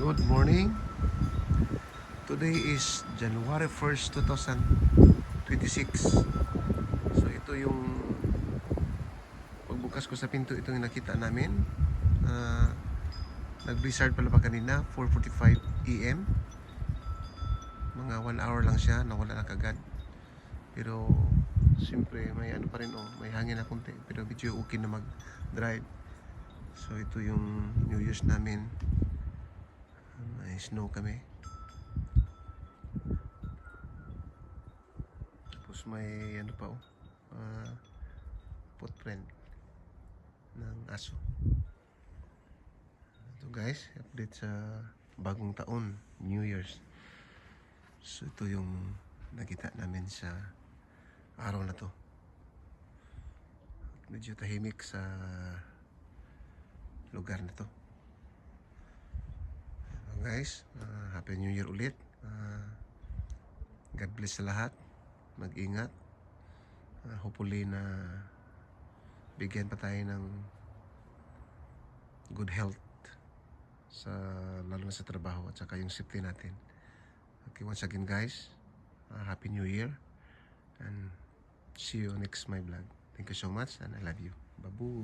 Good morning. Today is January 1st, 2026. So ito yung pagbukas ko sa pinto, ito yung nakita namin. Nag-blizzard pala pa kanina, 4:45 AM. Mga 1 hour lang siya, nawala na kagad. Pero siyempre may ano pa rin, may hangin na konti. Pero medyo okay na mag-drive. So ito yung New Year's namin. May snow kami. Tapos may ano pa footprint ng aso. Ito guys, update sa bagong taon, New Year's. So ito yung nakita namin sa araw na to. Medyo tahimik sa lugar na to. Guys, Happy New Year ulit. God bless sa lahat. Mag-ingat. Hopefully na bigyan pa tayo ng good health sa lalo na sa trabaho at saka yung safety natin. Okay, once again guys, Happy New Year and see you next my vlog. Thank you so much and I love you. Babu.